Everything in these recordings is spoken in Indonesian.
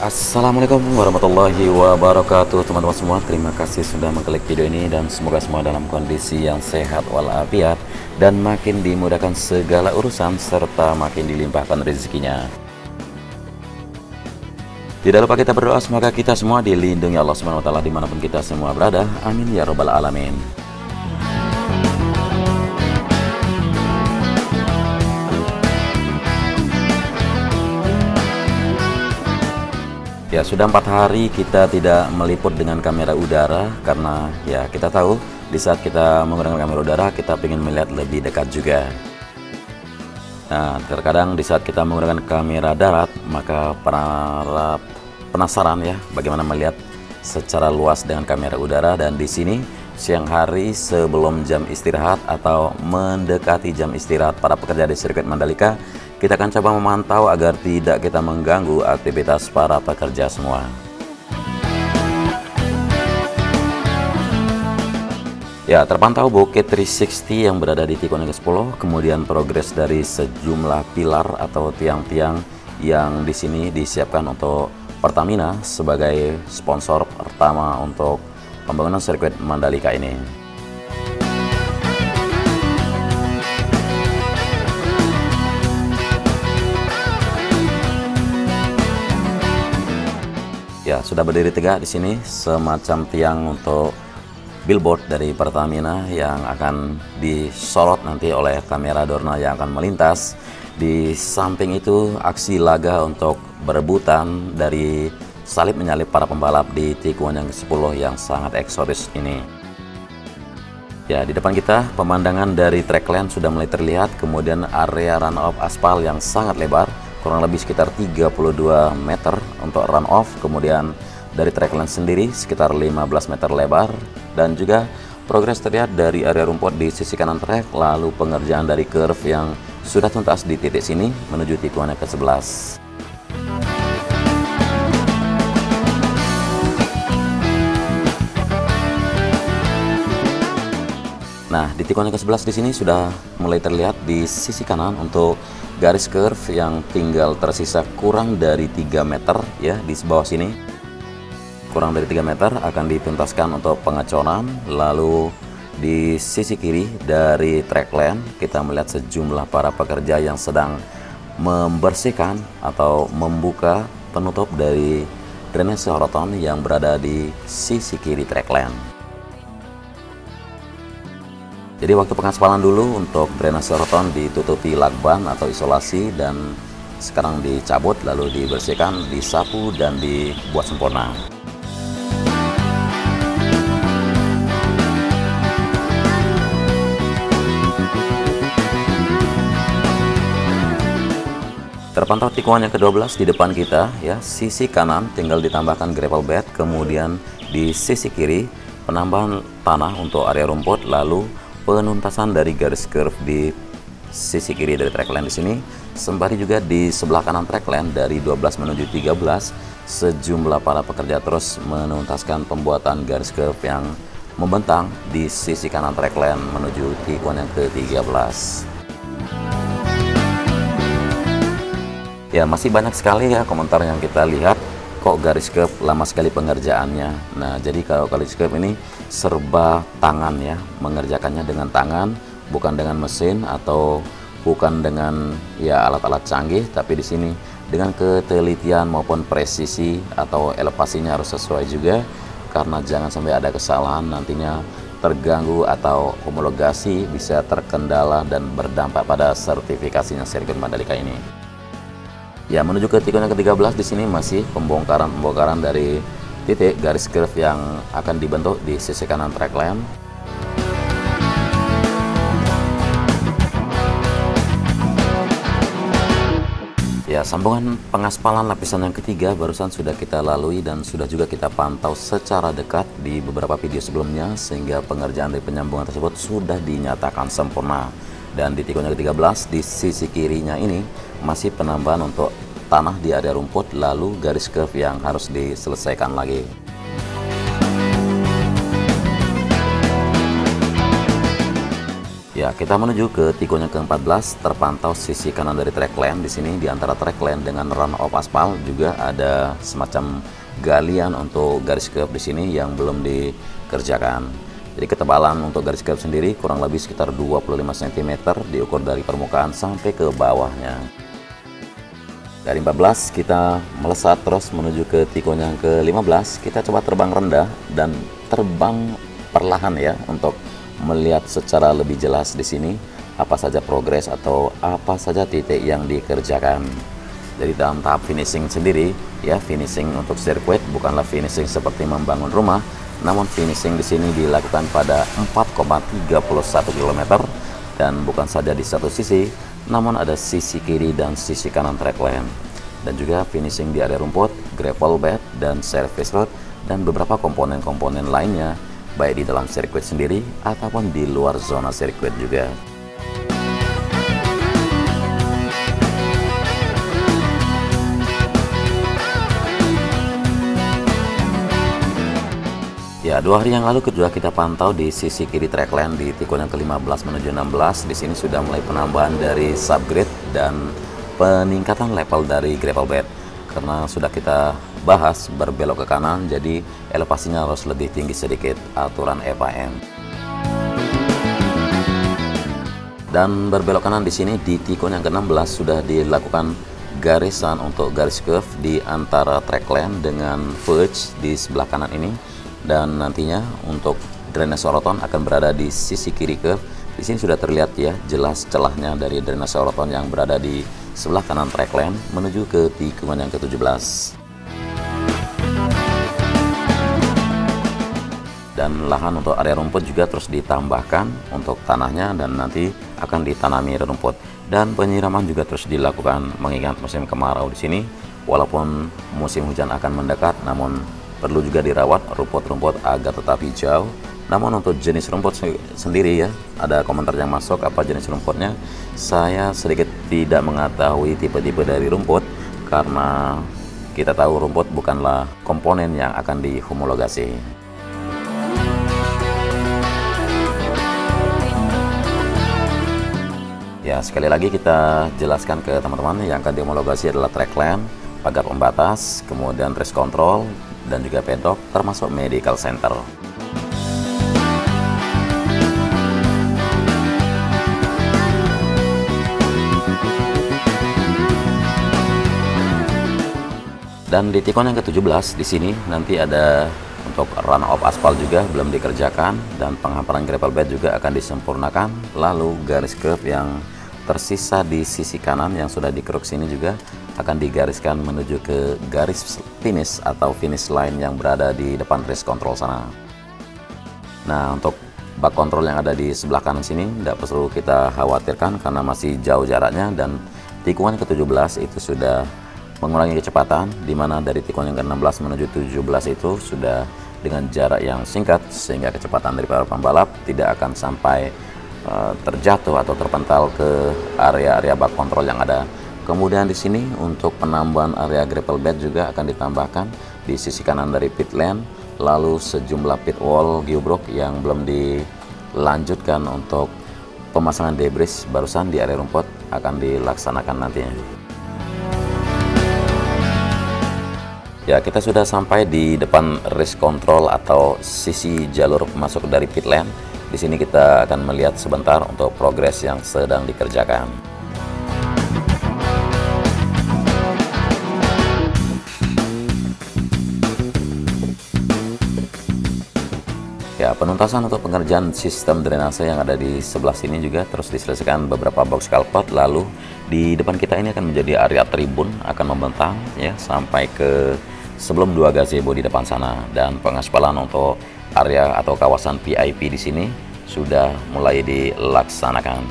Assalamualaikum warahmatullahi wabarakatuh teman-teman semua. Terima kasih sudah mengklik video ini dan semoga semua dalam kondisi yang sehat walafiat dan makin dimudahkan segala urusan serta makin dilimpahkan rezekinya. Tidak lupa kita berdoa semoga kita semua dilindungi Allah SWT dimanapun kita semua berada. Amin ya robbal alamin. Ya, sudah 4 hari kita tidak meliput dengan kamera udara karena ya kita tahu di saat kita menggunakan kamera udara kita ingin melihat lebih dekat juga. Nah, terkadang di saat kita menggunakan kamera darat maka para penasaran ya bagaimana melihat secara luas dengan kamera udara. Dan di sini siang hari sebelum jam istirahat atau mendekati jam istirahat para pekerja di sirkuit Mandalika, kita akan coba memantau agar tidak kita mengganggu aktivitas para pekerja semua. Ya, terpantau bukit 360 yang berada di tikungan ke-10, kemudian progres dari sejumlah pilar atau tiang-tiang yang di sini disiapkan untuk Pertamina sebagai sponsor pertama untuk pembangunan sirkuit Mandalika ini. Ya, sudah berdiri tegak di sini semacam tiang untuk billboard dari Pertamina yang akan disorot nanti oleh kamera Dorna yang akan melintas. Di samping itu aksi laga untuk berebutan dari salib menyalip para pembalap di tikungan yang ke-10 yang sangat eksotis ini. Ya, di depan kita pemandangan dari trackland sudah mulai terlihat, kemudian area runoff aspal yang sangat lebar, kurang lebih sekitar 32 meter untuk run off, kemudian dari trackland sendiri sekitar 15 meter lebar, dan juga progres terlihat dari area rumput di sisi kanan trek, lalu pengerjaan dari curve yang sudah tuntas di titik sini menuju tikungan yang ke-11. Nah, di tikungan yang ke-11 di sini sudah mulai terlihat di sisi kanan untuk garis curve yang tinggal tersisa kurang dari 3 meter ya di bawah sini. Kurang dari 3 meter akan dituntaskan untuk pengecoran. Lalu di sisi kiri dari trackland kita melihat sejumlah para pekerja yang sedang membersihkan atau membuka penutup dari drainase roton yang berada di sisi kiri trackland. Jadi waktu pengaspalan dulu untuk drainase roton ditutupi lakban atau isolasi dan sekarang dicabut lalu dibersihkan, disapu dan dibuat sempurna. Terpantau tikungan yang ke-12 di depan kita ya, sisi kanan tinggal ditambahkan gravel bed, kemudian di sisi kiri penambahan tanah untuk area rumput, lalu penuntasan dari garis curve di sisi kiri dari trackland di sini. Sembari juga di sebelah kanan trackland dari 12 menuju 13 sejumlah para pekerja terus menuntaskan pembuatan garis curve yang membentang di sisi kanan trackland menuju tikungan yang ke-13. Ya, masih banyak sekali ya komentar yang kita lihat, kok garis curve lama sekali pengerjaannya. Nah, jadi kalau garis curve ini serba tangan ya, mengerjakannya dengan tangan, bukan dengan mesin atau bukan dengan ya alat-alat canggih, tapi di sini dengan ketelitian maupun presisi atau elevasinya harus sesuai juga, karena jangan sampai ada kesalahan nantinya terganggu atau homologasi bisa terkendala dan berdampak pada sertifikasinya sirkuit Mandalika ini. Ya, menuju ke tikungan ke-13 di sini masih pembongkaran dari titik garis curve yang akan dibentuk di sisi kanan trackland. Ya, sambungan pengaspalan lapisan yang ketiga barusan sudah kita lalui dan sudah juga kita pantau secara dekat di beberapa video sebelumnya, sehingga pengerjaan dari penyambungan tersebut sudah dinyatakan sempurna. Dan di tikungan ke-13 di sisi kirinya ini masih penambahan untuk tanah di area rumput, lalu garis curve yang harus diselesaikan lagi. Ya, kita menuju ke tikungan ke-14, terpantau sisi kanan dari track lane. Di sini di antara track lane dengan run off aspal juga ada semacam galian untuk garis curb di sini yang belum dikerjakan. Jadi ketebalan untuk garis curb sendiri kurang lebih sekitar 25 cm diukur dari permukaan sampai ke bawahnya. Dari 14 kita melesat terus menuju ke tikungan yang ke-15. Kita coba terbang rendah dan terbang perlahan ya untuk melihat secara lebih jelas di sini apa saja progres atau apa saja titik yang dikerjakan. Jadi dalam tahap finishing sendiri ya, finishing untuk sirkuit bukanlah finishing seperti membangun rumah, namun finishing di sini dilakukan pada 4,31 km dan bukan saja di satu sisi, namun ada sisi kiri dan sisi kanan track lane, dan juga finishing di area rumput, gravel bed dan service road dan beberapa komponen-komponen lainnya baik di dalam sirkuit sendiri ataupun di luar zona sirkuit juga. Ya, 2 hari yang lalu juga kita pantau di sisi kiri track lane di tikungan ke-15 menuju 16. Di sini sudah mulai penambahan dari subgrade dan peningkatan level dari gravel bed. Karena sudah kita bahas berbelok ke kanan, jadi elevasinya harus lebih tinggi sedikit, aturan FIM. Dan berbelok kanan di sini di tikungan yang ke-16 sudah dilakukan garisan untuk garis curve di antara track lane dengan verge di sebelah kanan ini, dan nantinya untuk drainase oroton akan berada di sisi kiri curve. Di sini sudah terlihat ya jelas celahnya dari drainase oroton yang berada di sebelah kanan track lane menuju ke tikungan yang ke-17. Dan lahan untuk area rumput juga terus ditambahkan untuk tanahnya dan nanti akan ditanami rumput, dan penyiraman juga terus dilakukan mengingat musim kemarau di sini. Walaupun musim hujan akan mendekat, namun perlu juga dirawat rumput-rumput agar tetap hijau. Namun untuk jenis rumput sendiri ya, ada komentar yang masuk apa jenis rumputnya. Saya sedikit tidak mengetahui tipe-tipe dari rumput karena kita tahu rumput bukanlah komponen yang akan dihomologasi. Ya, sekali lagi kita jelaskan ke teman-teman, yang akan dihomologasi adalah track lane, pagar pembatas, kemudian race control, dan juga pedok, termasuk medical center. Dan di tikungan yang ke-17 di sini nanti ada untuk run off aspal juga belum dikerjakan, dan penghamparan gravel bed juga akan disempurnakan. Lalu garis curve yang tersisa di sisi kanan yang sudah dikeruk sini juga akan digariskan menuju ke garis finish atau finish line yang berada di depan race control sana. Nah, untuk bak kontrol yang ada di sebelah kanan sini tidak perlu kita khawatirkan karena masih jauh jaraknya, dan tikungan ke-17 itu sudah mengurangi kecepatan, di mana dari tikungan yang ke-16 menuju 17 itu sudah dengan jarak yang singkat sehingga kecepatan dari para pembalap tidak akan sampai terjatuh atau terpental ke area-area bak kontrol yang ada. Kemudian di sini untuk penambahan area gravel bed juga akan ditambahkan di sisi kanan dari pit lane, lalu sejumlah pit wall geobrok yang belum dilanjutkan untuk pemasangan debris barusan di area rumput akan dilaksanakan nantinya. Ya, kita sudah sampai di depan race control atau sisi jalur masuk dari pit lane. Di sini kita akan melihat sebentar untuk progres yang sedang dikerjakan. Ya, penuntasan untuk pengerjaan sistem drainase yang ada di sebelah sini juga terus diselesaikan beberapa box culvert. Lalu di depan kita ini akan menjadi area tribun, akan membentang ya sampai ke sebelum 2 gazebo di depan sana, dan pengaspalan untuk area atau kawasan VIP di sini sudah mulai dilaksanakan.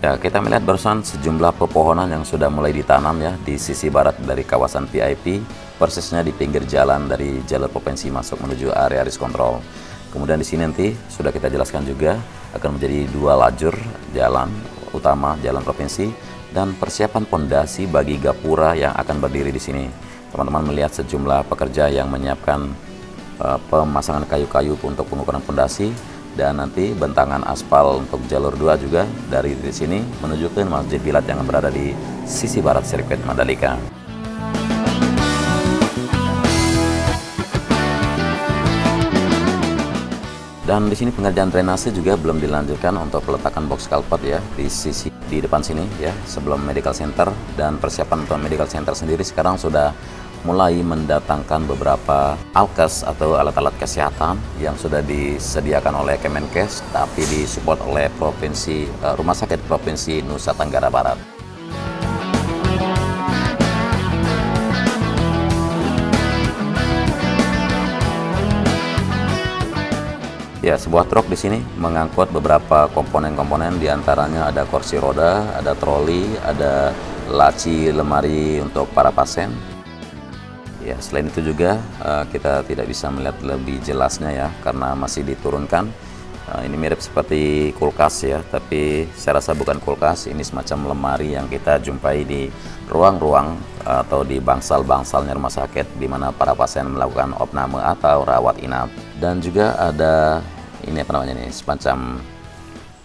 Ya, kita melihat barusan sejumlah pepohonan yang sudah mulai ditanam ya di sisi barat dari kawasan VIP, persisnya di pinggir jalan dari jalur provinsi masuk menuju area race control. Kemudian di sini nanti sudah kita jelaskan juga akan menjadi 2 lajur jalan utama jalan provinsi, dan persiapan pondasi bagi gapura yang akan berdiri di sini. Teman-teman melihat sejumlah pekerja yang menyiapkan pemasangan kayu-kayu untuk pengukuran pondasi, dan nanti bentangan aspal untuk jalur 2 juga dari sini menuju ke Masjid Bilad yang berada di sisi barat sirkuit Mandalika. Dan di sini pengerjaan drainase juga belum dilanjutkan untuk peletakan box culvert ya di sisi di depan sini ya, sebelum medical center. Dan persiapan untuk medical center sendiri sekarang sudah mulai mendatangkan beberapa alkes atau alat-alat kesehatan yang sudah disediakan oleh Kemenkes, tapi disupport oleh Rumah Sakit Provinsi Nusa Tenggara Barat. Ya, sebuah truk di sini mengangkut beberapa komponen-komponen, diantaranya ada kursi roda, ada troli, ada laci lemari untuk para pasien. Ya, selain itu juga kita tidak bisa melihat lebih jelasnya ya, karena masih diturunkan. Ini mirip seperti kulkas ya, tapi saya rasa bukan kulkas, ini semacam lemari yang kita jumpai di ruang-ruang atau di bangsal-bangsalnya rumah sakit, di mana para pasien melakukan opname atau rawat inap. Dan juga ada ini apa namanya nih, semacam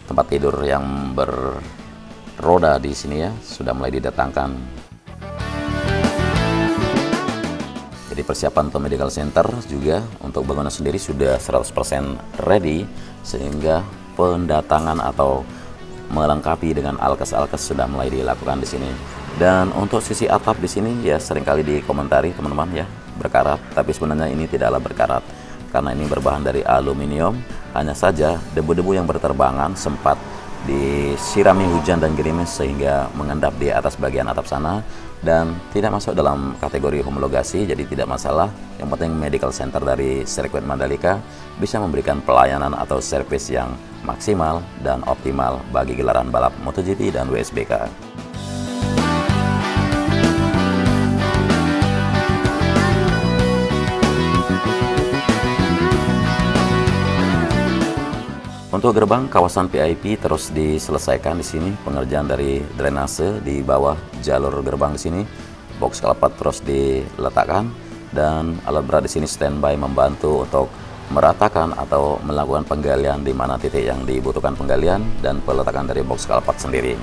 tempat tidur yang berroda di sini ya, sudah mulai didatangkan. Jadi persiapan untuk medical center juga untuk bangunan sendiri sudah 100% ready, sehingga pendatangan atau melengkapi dengan alkes-alkes sudah mulai dilakukan di sini. Dan untuk sisi atap di sini ya seringkali dikomentari teman-teman ya, berkarat, tapi sebenarnya ini tidaklah berkarat karena ini berbahan dari aluminium. Hanya saja debu-debu yang berterbangan sempat disirami hujan dan gerimis sehingga mengendap di atas bagian atap sana, dan tidak masuk dalam kategori homologasi, jadi tidak masalah. Yang penting medical center dari sirkuit Mandalika bisa memberikan pelayanan atau servis yang maksimal dan optimal bagi gelaran balap MotoGP dan WSBK. Untuk gerbang kawasan VIP terus diselesaikan di sini, pengerjaan dari drainase di bawah jalur gerbang di sini, box culvert terus diletakkan, dan alat berat di sini standby membantu untuk meratakan atau melakukan penggalian di mana titik yang dibutuhkan penggalian dan peletakan dari box culvert sendiri.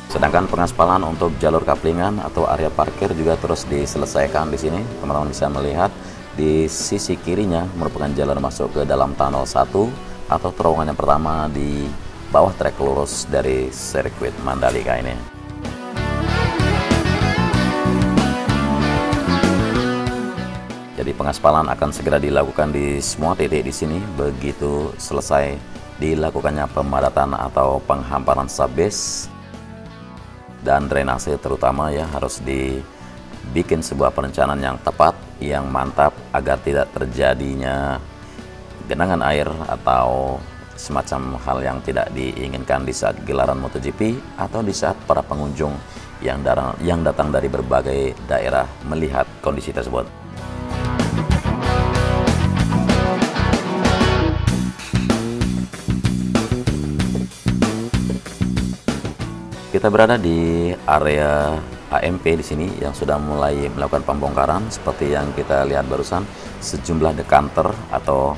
Sedangkan pengaspalan untuk jalur kaplingan atau area parkir juga terus diselesaikan di sini. Teman-teman bisa melihat di sisi kirinya merupakan jalan masuk ke dalam tunnel 1 atau terowongan yang pertama di bawah trek lurus dari sirkuit Mandalika ini. Jadi pengaspalan akan segera dilakukan di semua titik di sini begitu selesai dilakukannya pemadatan atau penghamparan subbase, dan drainase terutama ya harus dibikin sebuah perencanaan yang tepat, yang mantap agar tidak terjadinya genangan air atau semacam hal yang tidak diinginkan di saat gelaran MotoGP atau di saat para pengunjung yang datang dari berbagai daerah melihat kondisi tersebut. Kita berada di area AMP di sini yang sudah mulai melakukan pembongkaran. Seperti yang kita lihat barusan, sejumlah dekanter atau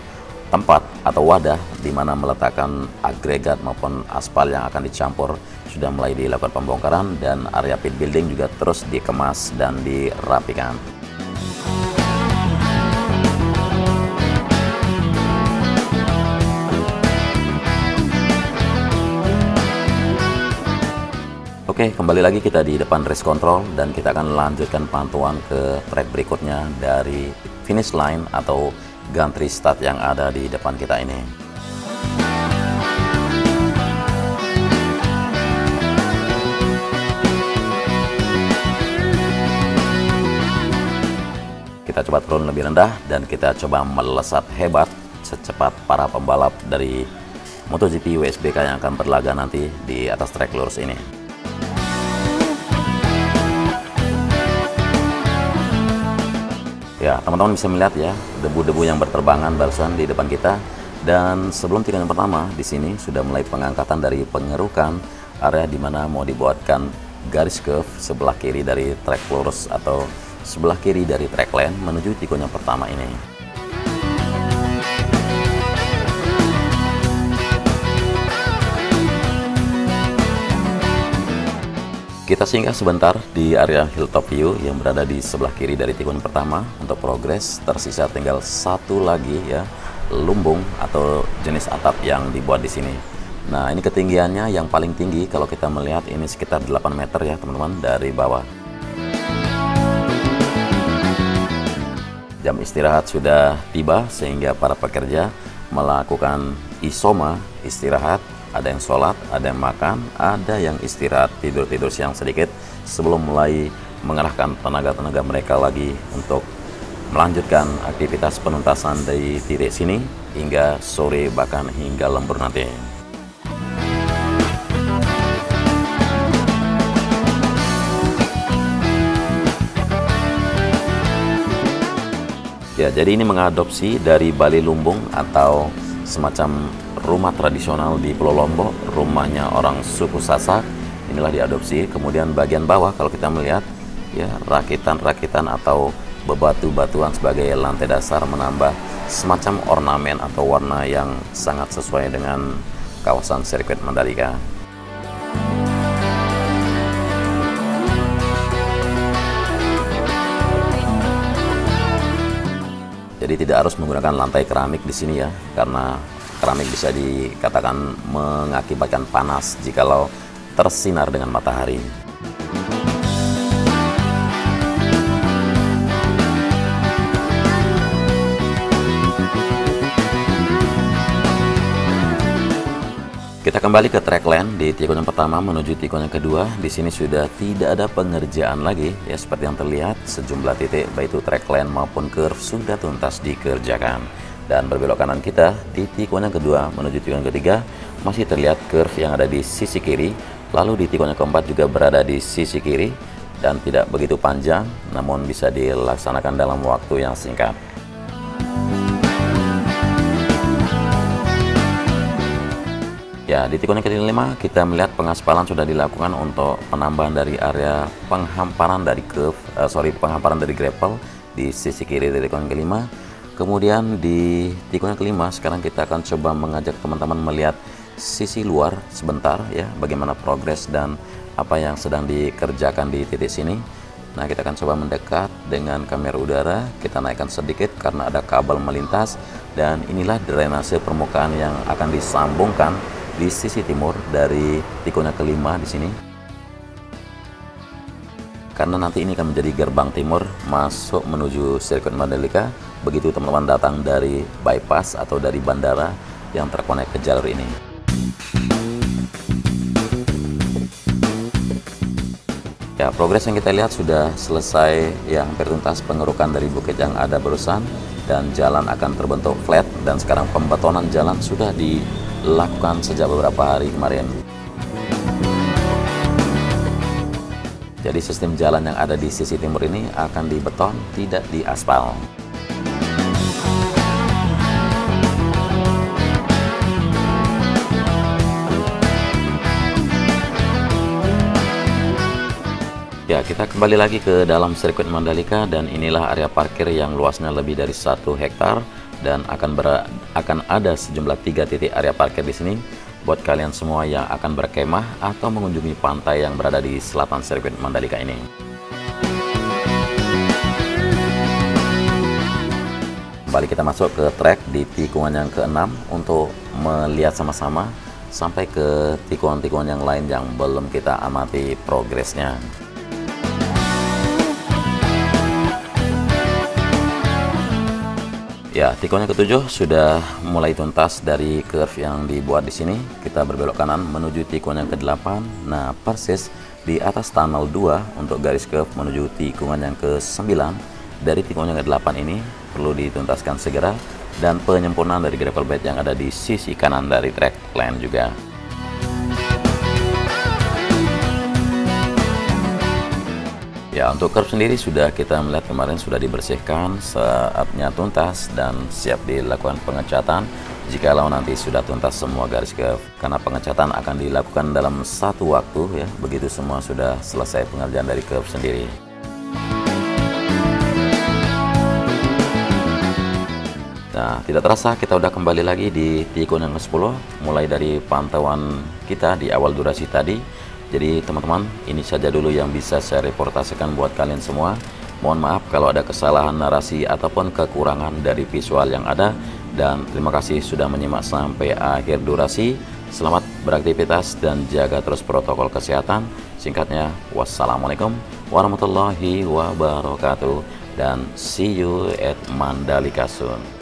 tempat atau wadah di mana meletakkan agregat maupun aspal yang akan dicampur sudah mulai dilakukan pembongkaran, dan area pit building juga terus dikemas dan dirapikan. Oke, kembali lagi kita di depan race control dan kita akan lanjutkan pantauan ke track berikutnya dari finish line atau gantry start yang ada di depan kita ini. Kita coba turun lebih rendah dan kita coba melesat hebat secepat para pembalap dari MotoGP WSBK yang akan berlaga nanti di atas trek lurus ini. Ya, teman-teman bisa melihat ya debu-debu yang berterbangan barusan di depan kita. Dan sebelum tikungan pertama di sini sudah mulai pengangkatan dari pengerukan area di mana mau dibuatkan garis curve sebelah kiri dari track lurus atau sebelah kiri dari track lane menuju tikungan pertama ini. Kita singgah sebentar di area hilltop view yang berada di sebelah kiri dari tikungan pertama untuk progres. Tersisa tinggal satu lagi ya, lumbung atau jenis atap yang dibuat di sini. Nah, ini ketinggiannya yang paling tinggi kalau kita melihat ini sekitar 8 meter ya teman-teman dari bawah. Jam istirahat sudah tiba sehingga para pekerja melakukan isoma, istirahat. Ada yang sholat, ada yang makan, ada yang istirahat, tidur-tidur siang sedikit sebelum mulai mengerahkan tenaga-tenaga mereka lagi untuk melanjutkan aktivitas penuntasan dari titik sini hingga sore bahkan hingga lembur nanti. Ya, jadi ini mengadopsi dari Bali Lumbung atau semacam rumah tradisional di Pulau Lombok, rumahnya orang suku Sasak. Inilah diadopsi. Kemudian bagian bawah kalau kita melihat ya, rakitan-rakitan atau bebatu-batuan sebagai lantai dasar menambah semacam ornamen atau warna yang sangat sesuai dengan kawasan sirkuit Mandalika. Jadi tidak harus menggunakan lantai keramik di sini ya, karena keramik bisa dikatakan mengakibatkan panas jikalau tersinar dengan matahari. Kita kembali ke track lane di tikungan pertama menuju tikungan kedua. Di sini sudah tidak ada pengerjaan lagi ya, seperti yang terlihat sejumlah titik baik itu track lane maupun curve sudah tuntas dikerjakan. Dan berbelok kanan kita di tikungan kedua menuju tikungan ketiga masih terlihat curve yang ada di sisi kiri. Lalu di tikungan keempat juga berada di sisi kiri dan tidak begitu panjang, namun bisa dilaksanakan dalam waktu yang singkat. Ya, di tikungan kelima kita melihat pengaspalan sudah dilakukan untuk penambahan dari area penghamparan dari penghamparan dari gravel di sisi kiri dari tikungan kelima. Kemudian di tikungan kelima sekarang kita akan coba mengajak teman-teman melihat sisi luar sebentar ya, bagaimana progres dan apa yang sedang dikerjakan di titik sini. Nah, kita akan coba mendekat dengan kamera udara, kita naikkan sedikit karena ada kabel melintas, dan inilah drainase permukaan yang akan disambungkan di sisi timur dari tikungan kelima di sini. Karena nanti ini akan menjadi gerbang timur masuk menuju sirkuit Mandalika begitu teman-teman datang dari bypass atau dari bandara yang terkonek ke jalur ini. Ya, progres yang kita lihat sudah selesai ya, hampir tuntas pengerukan dari bukit yang ada barusan dan jalan akan terbentuk flat, dan sekarang pembetonan jalan sudah dilakukan sejak beberapa hari kemarin. Jadi sistem jalan yang ada di sisi timur ini akan dibeton, tidak diaspal. Ya, kita kembali lagi ke dalam sirkuit Mandalika, dan inilah area parkir yang luasnya lebih dari 1 hektar dan akan ada sejumlah 3 titik area parkir di sini buat kalian semua yang akan berkemah atau mengunjungi pantai yang berada di selatan sirkuit Mandalika ini. Kembali kita masuk ke track di tikungan yang ke-6 untuk melihat sama-sama sampai ke tikungan-tikungan yang lain yang belum kita amati progresnya. Ya, tikungan ke-7 sudah mulai tuntas dari curve yang dibuat di sini. Kita berbelok kanan menuju tikungan yang ke-8. Nah, persis di atas tunnel 2 untuk garis curve menuju tikungan yang ke-9. Dari tikungan yang ke-8 ini perlu dituntaskan segera, dan penyempurnaan dari gravel bed yang ada di sisi kanan dari track lane juga. Ya, untuk curve sendiri sudah kita melihat kemarin sudah dibersihkan, saatnya tuntas dan siap dilakukan pengecatan. jikalau nanti sudah tuntas semua garis curve, karena pengecatan akan dilakukan dalam satu waktu ya, begitu semua sudah selesai pengerjaan dari curve sendiri. Nah, tidak terasa kita udah kembali lagi di tikungan yang ke-10, mulai dari pantauan kita di awal durasi tadi. Jadi teman-teman, ini saja dulu yang bisa saya reportasikan buat kalian semua. Mohon maaf kalau ada kesalahan narasi ataupun kekurangan dari visual yang ada. Dan terima kasih sudah menyimak sampai akhir durasi. Selamat beraktivitas dan jaga terus protokol kesehatan. Singkatnya, wassalamualaikum warahmatullahi wabarakatuh. Dan see you at Mandalika soon.